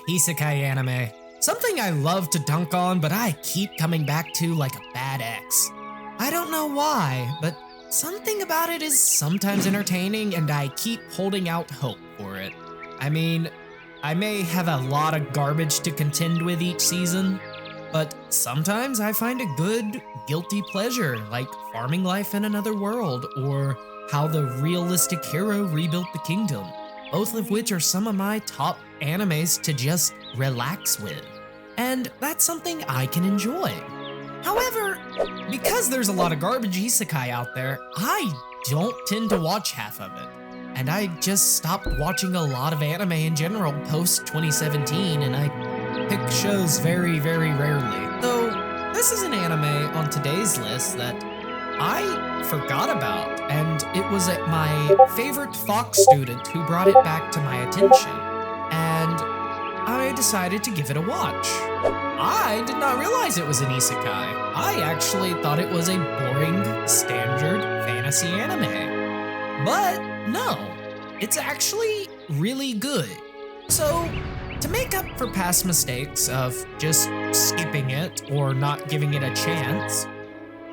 Isekai anime. Something I love to dunk on, but I keep coming back to like a bad ex. I don't know why, but something about it is sometimes entertaining and I keep holding out hope for it. I mean, I may have a lot of garbage to contend with each season, but sometimes I find a good, guilty pleasure, like farming life in another world, or how the realistic hero rebuilt the kingdom, both of which are some of my top animes to just relax with. And that's something I can enjoy. However, because there's a lot of garbage isekai out there, I don't tend to watch half of it. And I just stopped watching a lot of anime in general post 2017, and I pick shows very, very rarely. Though, this is an anime on today's list that I forgot about, and it was my favorite Fox student who brought it back to my attention, and I decided to give it a watch. I did not realize it was an isekai. I actually thought it was a boring, standard fantasy anime. But no, it's actually really good. So, to make up for past mistakes of just skipping it or not giving it a chance,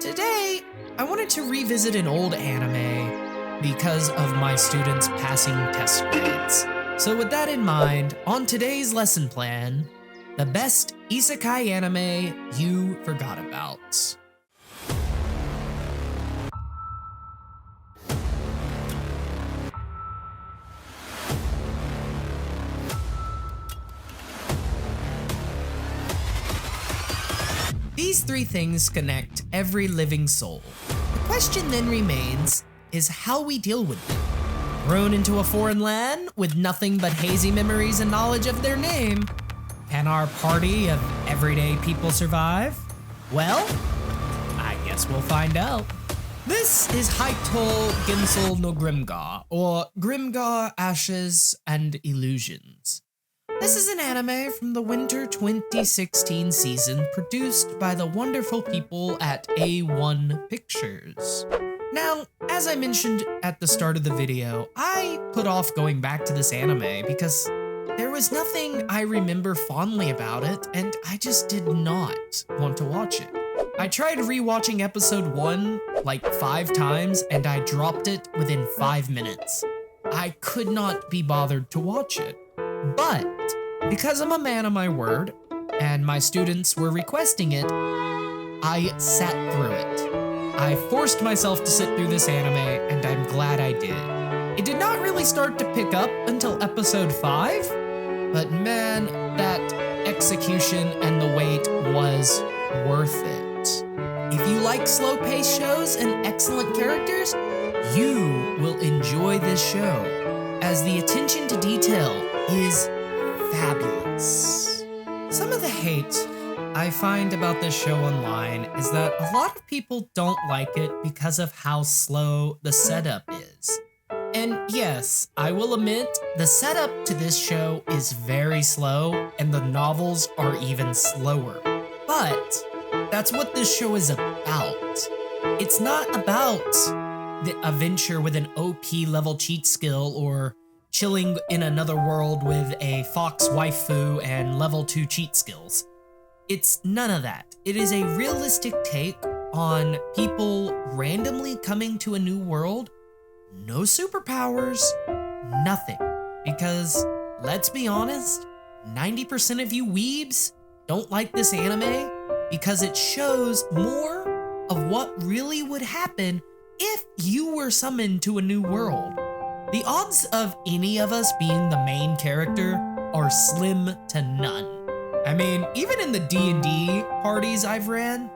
today I wanted to revisit an old anime because of my students' passing test grades. So with that in mind, on today's lesson plan, the best isekai anime you forgot about. These three things connect every living soul. The question then remains is how we deal with them. Thrown into a foreign land with nothing but hazy memories and knowledge of their name, can our party of everyday people survive? Well, I guess we'll find out. This is Haito Gensol no Grimgar, or Grimgar Ashes and Illusions. This is an anime from the winter 2016 season produced by the wonderful people at A1 Pictures. Now, as I mentioned at the start of the video, I put off going back to this anime because there was nothing I remember fondly about it, and I just did not want to watch it. I tried rewatching episode 1 like 5 times, and I dropped it within 5 minutes. I could not be bothered to watch it. But because I'm a man of my word, and my students were requesting it, I sat through it. I forced myself to sit through this anime, and I'm glad I did. It did not really start to pick up until episode 5, but man, that execution and the wait was worth it. If you like slow-paced shows and excellent characters, you will enjoy this show, as the attention to detail is fabulous. Some of the hate I find about this show online is that a lot of people don't like it because of how slow the setup is. And yes, I will admit, the setup to this show is very slow, and the novels are even slower. But that's what this show is about. It's not about the adventure with an OP level cheat skill or chilling in another world with a fox waifu and level 2 cheat skills. It's none of that. It is a realistic take on people randomly coming to a new world. No superpowers, nothing. Because, let's be honest, 90% of you weebs don't like this anime because it shows more of what really would happen if you were summoned to a new world. The odds of any of us being the main character are slim to none. I mean, even in the D&D parties I've ran,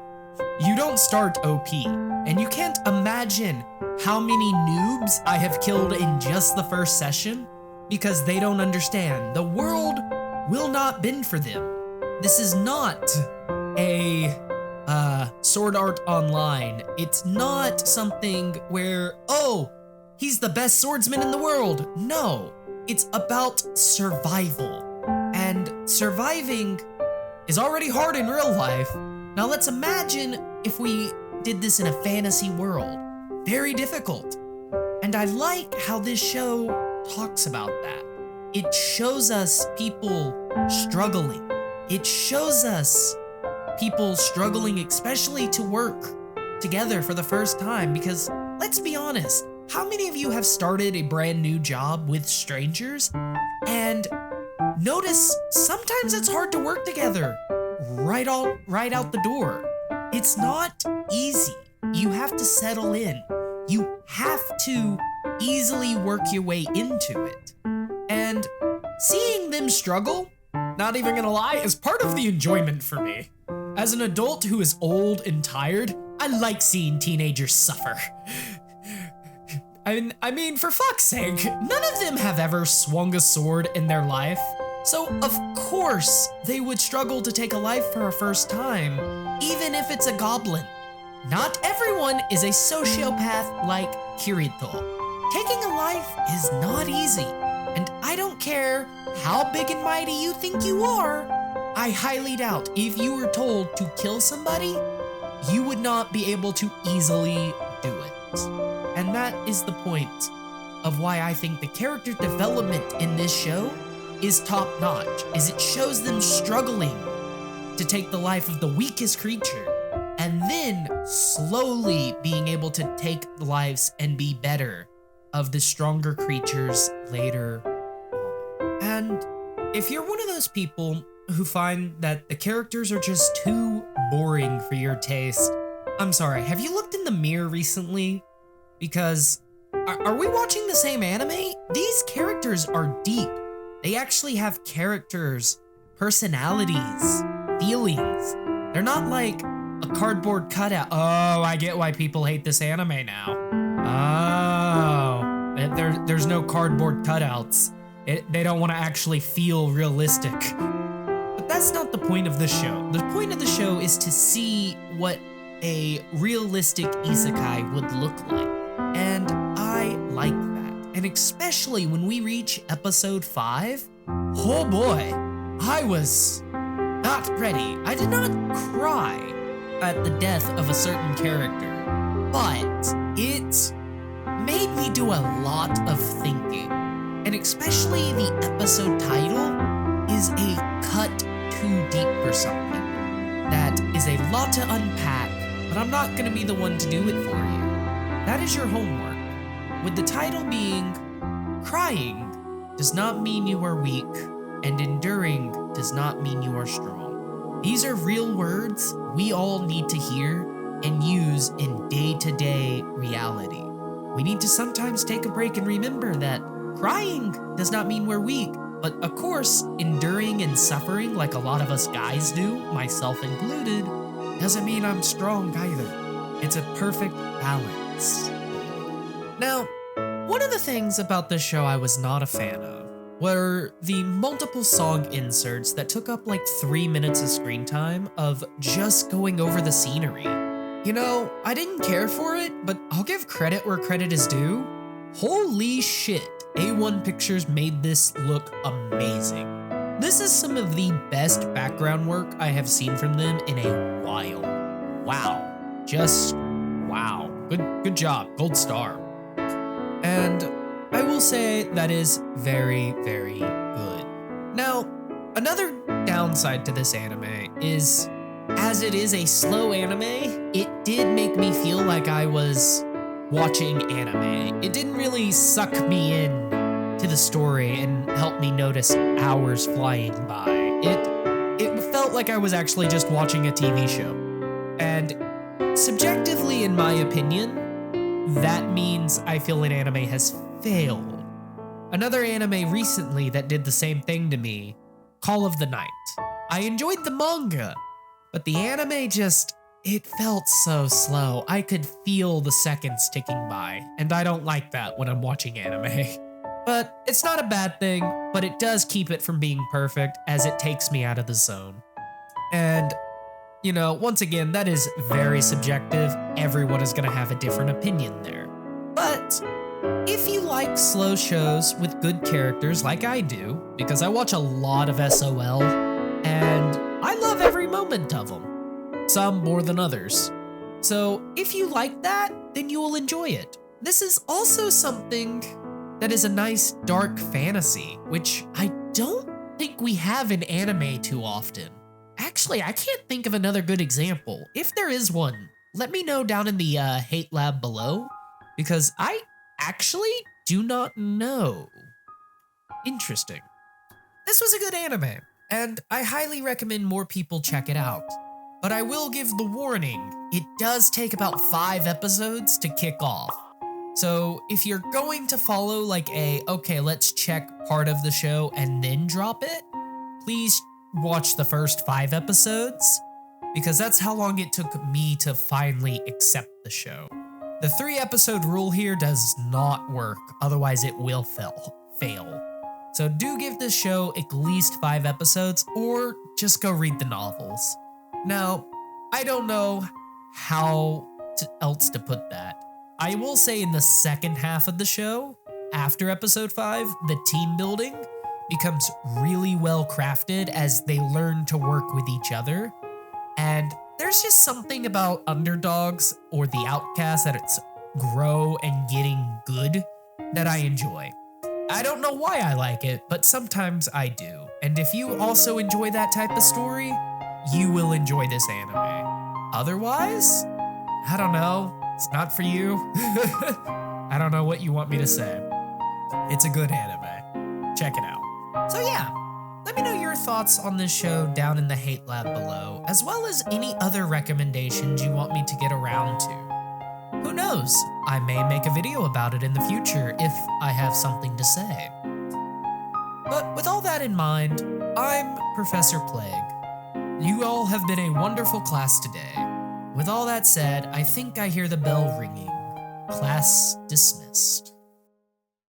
you don't start OP, and you can't imagine how many noobs I have killed in just the first session because they don't understand. The world will not bend for them. This is not a Sword Art Online. It's not something where, oh, he's the best swordsman in the world. No, it's about survival. And surviving is already hard in real life. Now let's imagine if we did this in a fantasy world. Very difficult. And I like how this show talks about that. it shows us people struggling. It shows us people struggling, especially to work together for the first time, because let's be honest, how many of you have started a brand new job with strangers and notice sometimes it's hard to work together right out the door? It's not easy. You have to settle in. You have to easily work your way into it. And seeing them struggle, not even gonna lie, is part of the enjoyment for me. As an adult who is old and tired, I like seeing teenagers suffer. I mean, for fuck's sake, none of them have ever swung a sword in their life. So of course they would struggle to take a life for a first time, even if it's a goblin. Not everyone is a sociopath like Kirito. Taking a life is not easy, and I don't care how big and mighty you think you are, I highly doubt if you were told to kill somebody, you would not be able to easily do it. And that is the point of why I think the character development in this show is top notch, is it shows them struggling to take the life of the weakest creature, and then slowly being able to take the lives and be better of the stronger creatures later on. And if you're one of those people who find that the characters are just too boring for your taste, I'm sorry, have you looked in the mirror recently? Because are we watching the same anime? These characters are deep. They actually have characters, personalities, feelings. They're not like a cardboard cutout. Oh, I get why people hate this anime now. Oh, there's no cardboard cutouts. They don't want to actually feel realistic. But that's not the point of the show. The point of the show is to see what a realistic isekai would look like. And I like that. And especially when we reach episode 5, oh boy, I was not ready. I did not cry at the death of a certain character, but it made me do a lot of thinking. And especially the episode title is a cut too deep for some people. That is a lot to unpack, but I'm not gonna be the one to do it for you. That is your homework. With the title being, crying does not mean you are weak, and enduring does not mean you are strong. These are real words we all need to hear and use in day-to-day reality. We need to sometimes take a break and remember that crying does not mean we're weak, but of course, enduring and suffering like a lot of us guys do, myself included, doesn't mean I'm strong either. It's a perfect balance. Now, one of the things about this show I was not a fan of were the multiple song inserts that took up like 3 minutes of screen time of just going over the scenery. You know, I didn't care for it, but I'll give credit where credit is due. Holy shit, A1 Pictures made this look amazing. This is some of the best background work I have seen from them in a while. Wow, just wow. Good job, gold star. And I will say that is very, very good. Now, another downside to this anime is, as it is a slow anime, it did make me feel like I was watching anime. It didn't really suck me in to the story and help me notice hours flying by. It felt like I was actually just watching a TV show. And subjectively, in my opinion, that means I feel an anime has failed. Another anime recently that did the same thing to me, Call of the Night. I enjoyed the manga, but the anime just, it felt so slow. I could feel the seconds ticking by, and I don't like that when I'm watching anime. But it's not a bad thing, but it does keep it from being perfect as it takes me out of the zone. And you know, once again, that is very subjective. Everyone is gonna have a different opinion there. But if you like slow shows with good characters like I do, because I watch a lot of SOL, and I love every moment of them, some more than others. So if you like that, then you will enjoy it. This is also something that is a nice dark fantasy, which I don't think we have in anime too often. Actually, I can't think of another good example. If there is one, let me know down in the hate lab below, because I actually do not know. Interesting. This was a good anime, and I highly recommend more people check it out. But I will give the warning, it does take about 5 episodes to kick off. So if you're going to follow like okay, let's check part of the show and then drop it, please watch the first 5 episodes, because that's how long it took me to finally accept the show. The 3-episode rule here does not work, otherwise it will fail. So do give this show at least 5 episodes, or just go read the novels. Now, I don't know how else to put that. I will say in the second half of the show, after episode 5, the team building becomes really well crafted as they learn to work with each other. And there's just something about underdogs or the outcasts that it's grow and getting good that I enjoy. I don't know why I like it, but sometimes I do. And if you also enjoy that type of story, you will enjoy this anime. Otherwise, I don't know. It's not for you. I don't know what you want me to say. It's a good anime. Check it out. So yeah, let me know your thoughts on this show down in the hate lab below, as well as any other recommendations you want me to get around to. Who knows? I may make a video about it in the future if I have something to say. But with all that in mind, I'm Professor Plague. You all have been a wonderful class today. With all that said, I think I hear the bell ringing. Class dismissed.